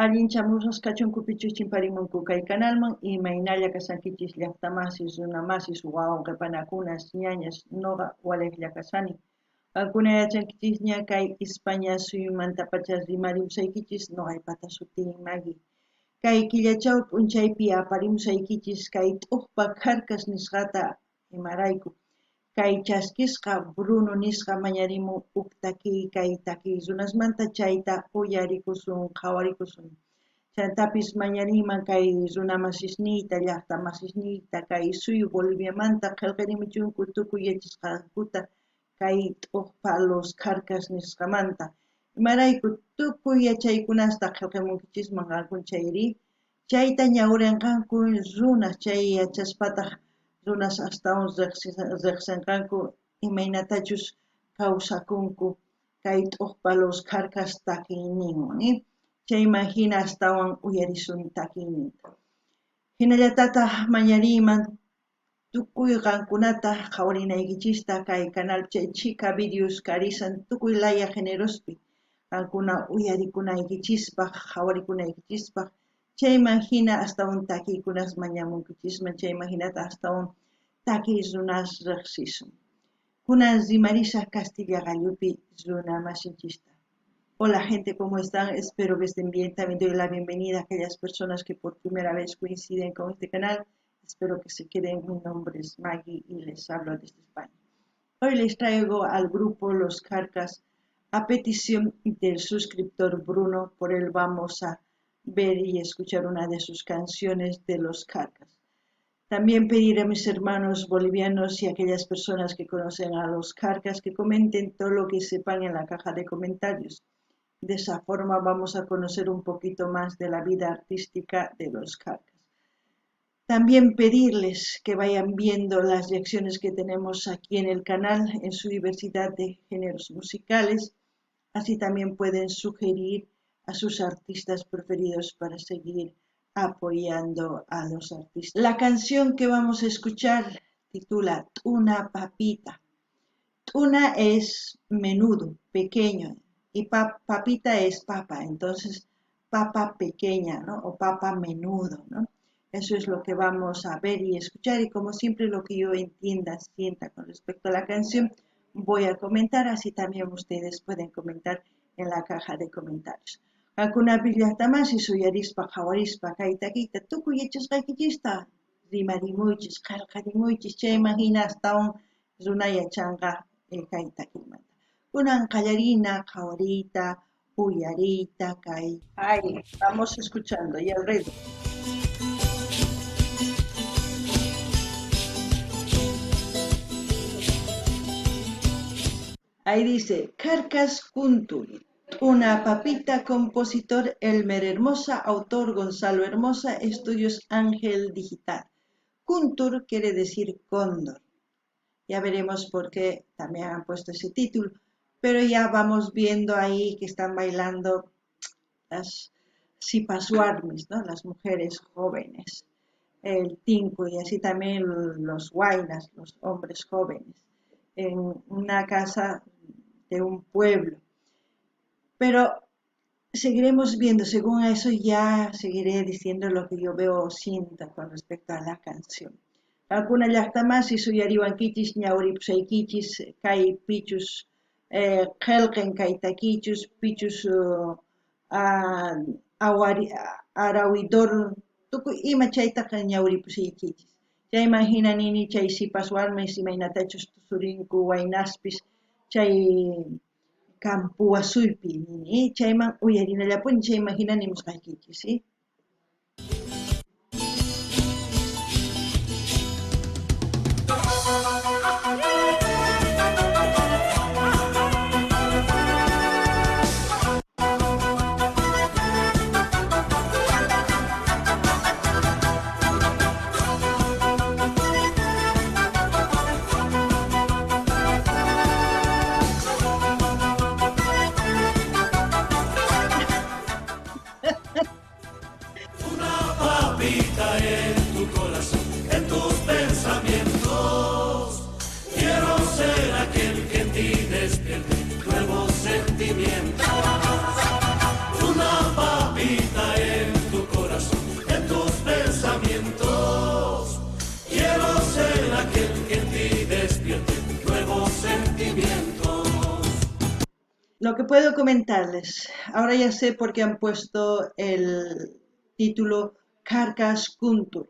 Allin chamusqachunku pichus chimparimunku kay canalman imaynalla kasankichis llaqtamasis runamasis wawan qhipanakunas ñañas noqa waliqlla kasani. Qankunay yachankichis ña kay España suyumantapacha rimarimusaykichis noqaypata sutin Maggie. Kay killachaw p'unchaypi aparimusaykichis kay t'uqpa Carcas nisqata imarayku. Kay chaskisqa Bruno nisqa mañarimun huk takiy kay takiy runasmanta chayta uyarikusun qhawarikusun. Chantapis mañariyman kay runamasisniyta llaqtamasisniyta kay suyu Boliviamanta qillqirimuchunku tukuy yachisqakuta kay t'uqpa Los Carcas nisqamanta. Imarayku tukuy yachaykunasta qillqimunkichisman qankun chayri. Chayta ñawrinqanku runas chay yachaspataq runas astawan riqsinqanku imaynatachus kawsakunku kay t'uqpa Los Carcas takiyninwan. Chayman hina astawan uyarisun takiyninta. Hinallatataq mañariyman tukuy qankunata qhawarinaykichista kay canal chay Chica Videos karisan tukuy laya generospi qankuna uyarikunaykichispaq qhawarikunaykichispa chayman hina astawan takiykunas mañamunkichisman chayman hinata astawan takiy runas riqsisun. Kunan rimarisaq Castilla Gallupi runa masinchista. Hola gente, ¿cómo están? Espero que estén bien. También doy la bienvenida a aquellas personas que por primera vez coinciden con este canal. Espero que se queden. Mi nombre es Maggie y les hablo desde España. Hoy les traigo al grupo Los Carcas a petición del suscriptor Bruno. Por él vamos a ver y escuchar una de sus canciones de Los Carcas. También pediré a mis hermanos bolivianos y a aquellas personas que conocen a Los Carcas que comenten todo lo que sepan en la caja de comentarios. De esa forma vamos a conocer un poquito más de la vida artística de Los Carcas. También pedirles que vayan viendo las reacciones que tenemos aquí en el canal en su diversidad de géneros musicales. Así también pueden sugerir a sus artistas preferidos para seguir apoyando a los artistas. La canción que vamos a escuchar titula Tuna Papita. Tuna es menudo, pequeño, y papita es papa, entonces papa pequeña, ¿no? O papa menudo, ¿no? Eso es lo que vamos a ver y escuchar, y como siempre lo que yo sienta con respecto a la canción, voy a comentar, así también ustedes pueden comentar en la caja de comentarios. Alguna villatamas y suyarispa, jawarispa, kaitakita, tuku yachasqaykichista, rimarimuychis, qalqarimuychis, chay imagina hasta un runaya changa kaitakimanta. Kunan qallarina, jawarita, uyarita, kai. Ay, vamos escuchando y alrededor. Ahí dice, Carcas Kunturi. Una papita, compositor Elmer Hermosa, autor Gonzalo Hermosa, estudios Ángel Digital. Kuntur quiere decir cóndor. Ya veremos por qué también han puesto ese título, pero ya vamos viendo ahí que están bailando las sipasuarmis, ¿no? Las mujeres jóvenes, el tinku y así también los huaynas, los hombres jóvenes, en una casa de un pueblo. Pero seguiremos viendo, según eso ya seguiré diciendo lo que yo veo o siento con respecto a la canción. Alguna llaqtamas y suyariwankichis ñawripusaykichis kay pichus qillqin kay takichus pichus arawidor tukuy ima chaytaqa ñawripusaykichis. Chayman hinanini chay sipaswarmis imaynatachus tusurinku waynaspis chay campu wasuypi nini, chayman uyarinallapuni chayman hinani musqaykichis, ¿sí? Lo que puedo comentarles, ahora ya sé por qué han puesto el título Carcas Kuntur.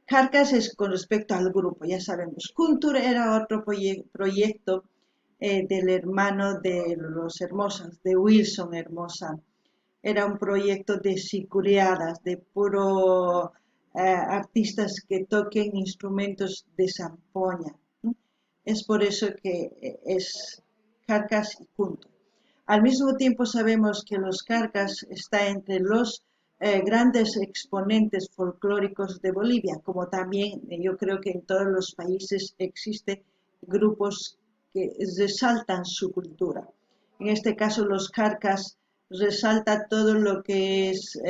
Carcas es con respecto al grupo, ya sabemos. Kuntur era otro proyecto del hermano de los Hermosas, de Wilson Hermosa. Era un proyecto de sicuriadas, de puro artistas que toquen instrumentos de zampoña. Es por eso que es Carcas y Kuntur. Al mismo tiempo sabemos que los Carcas está entre los grandes exponentes folclóricos de Bolivia, como también yo creo que en todos los países existen grupos que resaltan su cultura. En este caso los Carcas resalta todo lo que es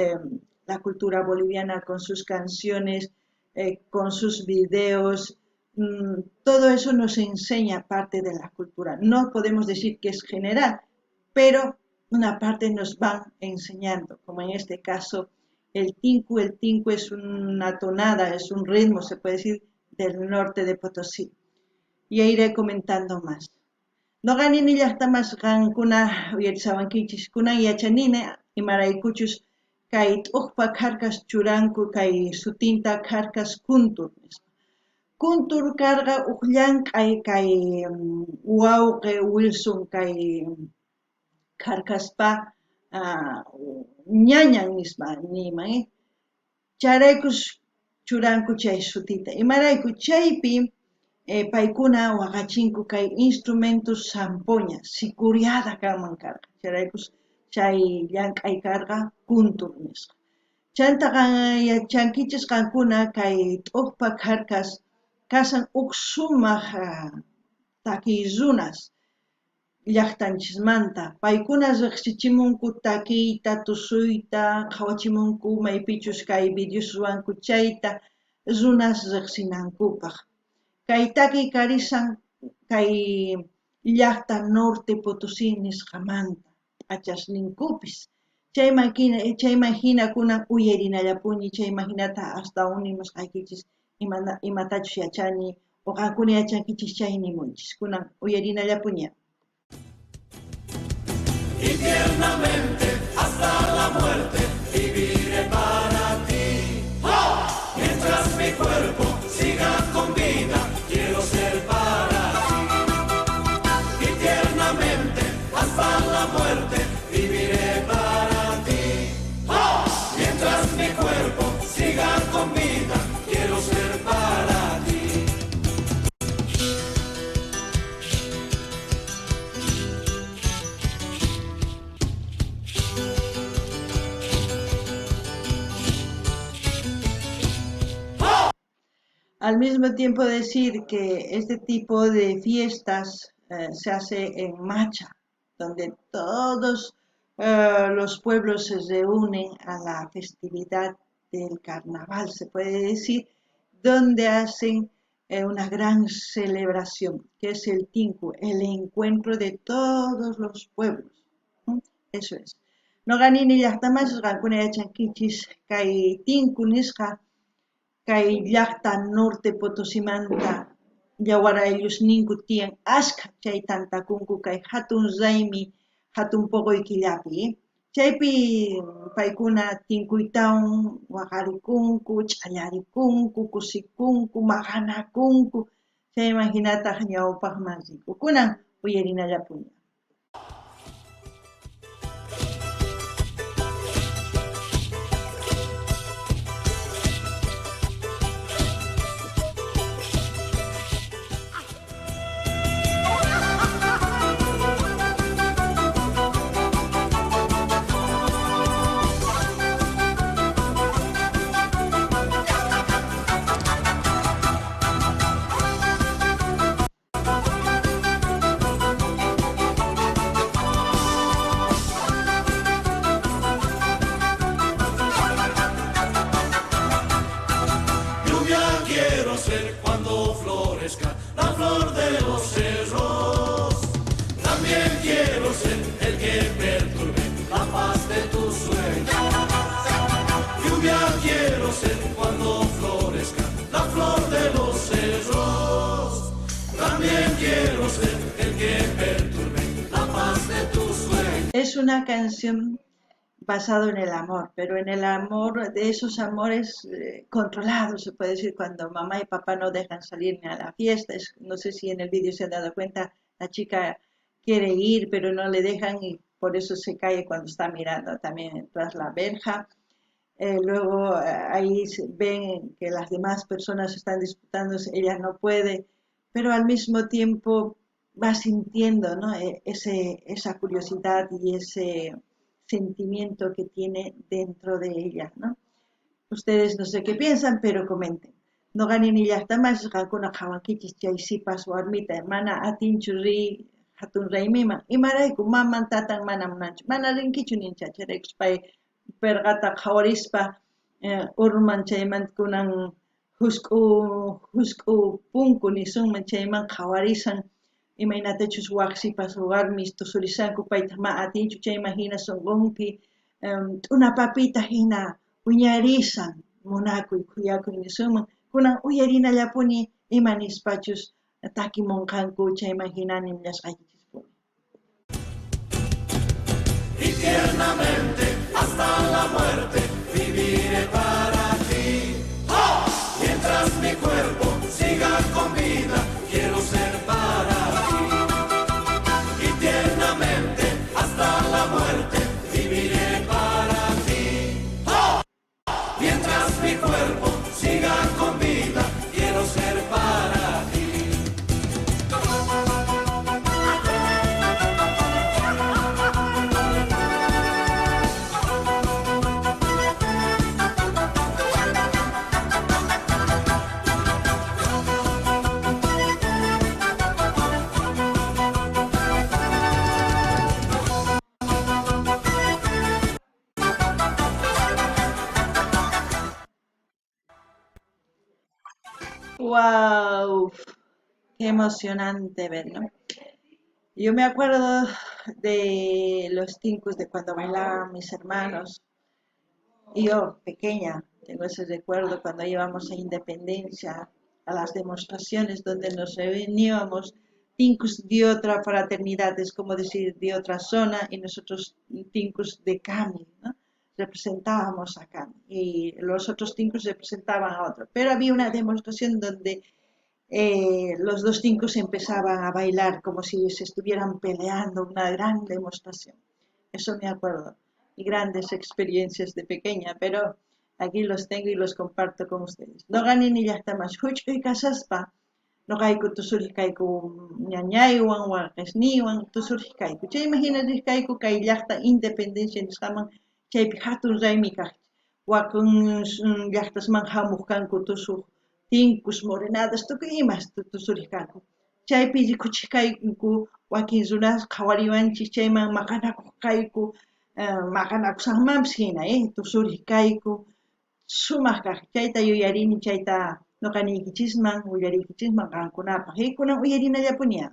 la cultura boliviana con sus canciones, con sus videos. Todo eso nos enseña parte de la cultura. No podemos decir que es general, pero una parte nos van enseñando, como en este caso el tinku. El tinku es una tonada, es un ritmo, se puede decir, del norte de Potosí. Y iré comentando más. Noqanini llaqtamas qankuna uyarisawankichis kunan yachanina imaraykuchus kay t'uqpa Carcas churanku kay sutinta Carcas Kuntur. Kuntur karqa uqllank'ay kay wawqi Wilson kay Carcaspa ñañan nispa niyman charaykush churanku chay sutita imarayku chaypi paykuna waqachinku kay instrumentos zampoña sicuriada kanman karqa charaykush chay llank'ay karqa Kuntur nisqa chanta yachankichis qankuna kay t'uqpa Carcas kasan huk sumaq takiy runas llaqtanchismanta paykuna riqsichimunku takiyta tusuyta qhawachimunku maypichus kay videos ruwanku chayta runas riqsinankupaq kay takiy karisan kay llaqta norte Potosí nisqamanta p'achasninkupis chayman hina kunan uyarinallapunñi chayman hinata hasta nimusqaykichis imatachus yachani o qankuna yachankichis chay nimunchis kunan uyarinallapuña. Y tiernamente hasta la muerte viviré para ti. ¡Oh! Mientras mi cuerpo siga con vida, quiero ser para ti. Y tiernamente hasta la muerte viviré para ti. ¡Oh! Mientras mi cuerpo siga con vida, quiero ser para ti. Al mismo tiempo decir que este tipo de fiestas se hace en Macha, donde todos los pueblos se reúnen a la festividad del carnaval, se puede decir, donde hacen una gran celebración, que es el Tinku, el encuentro de todos los pueblos. Eso es. Noqanini llaqtamas qankuna yachankichis kay Tinku nisqa kay llaqta norte Potosimanta yawarayusninku tiyan ashka chay tantakunku kay hatun raymi hatun poqoy killapi chaypi paykuna tinkuytawan waqarikunku ch'allarikunku kusikunku maqanakunku chayman hinataq ñawpaqman rikukunan uyarinallapuña. Cuando florezca la flor de los cerros, también quiero ser el que perturbe la paz de tus sueños. Lluvia quiero ser cuando florezca la flor de los cerros, también quiero ser el que perturbe la paz de tus sueños. Es una canción basada en el amor, pero en el amor de esos amores controlados, se puede decir, cuando mamá y papá no dejan salir ni a la fiesta. No sé si en el vídeo se han dado cuenta, la chica quiere ir, pero no le dejan y por eso se cae cuando está mirando también tras la verja. Luego ahí ven que las demás personas están disputando, ella no puede, pero al mismo tiempo va sintiendo, ¿no? Esa curiosidad y ese sentimiento que tiene dentro de ella, ¿no? Ustedes no sé qué piensan, pero comenten. No ganin illa hasta más, hakuna hawankichis chaysipas warmita, mana atinchurri hatun raymima. Imarayku maman tatan mana munanchu. Mana rinkichu ninchacharekus pay perqata qhawarispa urman chayman kunan husk'u punku nisunman chayman qhawarisan imaynatachus waqsipas warmis tusurisanku payta ma atinchu chayman hina sunqunpi t'unapapita hina wiñarisan munakuy kuyakuy nisunman kunan uyarinallapuni ima nispachus takimunqanku chayman hinanin llashqaykichispuni. Y tiernamente hasta la muerte viviré para ti. ¡Oh! Mientras mi cuerpo siga con vida, quiero ser para ti. Y tiernamente hasta la muerte viviré para ti. ¡Oh! Mientras mi cuerpo siga con vida, quiero ser para ti. ¡Wow! Qué emocionante ver, ¿no? Yo me acuerdo de los tincos de cuando bailaban mis hermanos. Y yo, pequeña, tengo ese recuerdo cuando íbamos a Independencia, a las demostraciones donde nos reuníamos, tincos de otra fraternidad, es como decir, de otra zona, y nosotros tincos de Cami, ¿no? Representábamos a Cami, y los otros tincos representaban a otro. Pero había una demostración donde los dos tincos empezaban a bailar como si se estuvieran peleando, una gran demostración. Eso me acuerdo. Y grandes experiencias de pequeña, pero aquí los tengo y los comparto con ustedes. No ganin y ya está más. Huchka y casaspa. No caigo tu suricaico ñañaywan, huarquesniwan, tu suricaico. Che imaginas ricaico que hay yachta independencia en estaman, che pijatun raimika. Wakun yachtas manjamukanku tu sur. Tincus morenadas, tu que imas tu suricaico. Chay pilli kuchikaiku, wakin zunas, kawariwanchi, chayman makanaku kaiku. Maqanakusaqmanpas hina tusurikayku sumaq kaq chayta yuyarini chayta ñuqaniykichisman willariykichisman qankunapaq kunan uyarinallapuniya.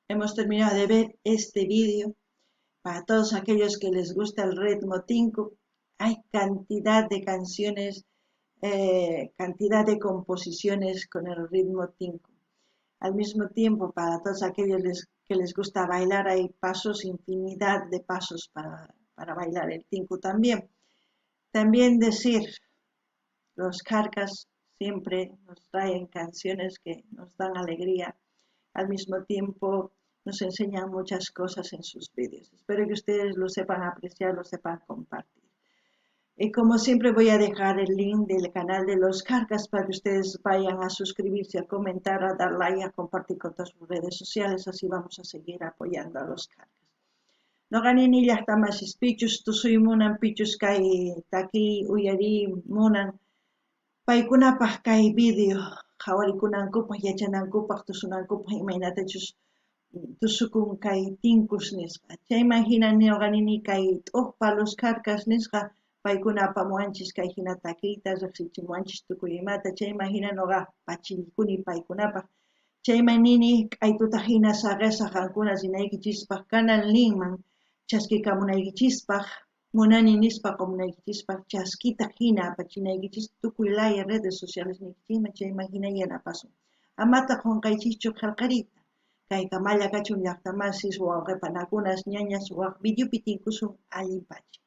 Hemos terminado de ver este vídeo. Para todos aquellos que les gusta el ritmo tinco, hay cantidad de canciones, cantidad de composiciones con el ritmo tinco. Al mismo tiempo, para todos aquellos que les gusta bailar, hay pasos, infinidad de pasos para bailar el tinco también. También decir, los carcas siempre nos traen canciones que nos dan alegría. Al mismo tiempo, nos enseñan muchas cosas en sus vídeos. Espero que ustedes lo sepan apreciar, lo sepan compartir. Y como siempre voy a dejar el link del canal de los Carcas para que ustedes vayan a suscribirse, a comentar, a dar like, a compartir con todas sus redes sociales. Así vamos a seguir apoyando a los Carcas. No ganin illa hasta más pichus, tu soy munan pichus kai taki uyari munan. Paikunapaj kai video, jawarikunankupaj, yachanankupaj, tusunankupaj, imaynatachus tusukun kay tinkus nisqa. Chayman hina ñuqanini kay t'uqpa los Carcas nisqa paykuna apamuanchis kay hina takiyta riqsichimuanchis tukuy imata chayman hina ñuqa pachillikuni paykunapaq. Chayman nini k'aytuta hina saqesa qankuna rinaykichispa canal ninman chaskikamunaykichispaq Munani nispa comunaychispa chaskita hina apachinaykichis tukuy laya redes sociales nikchima chayman hina yanapasun. Amata qunqaychischu qillqariyta. Kayka malla kachun llaqtamasis wawqipa nakunas ñañas waq videopi tinkusun allinpacha.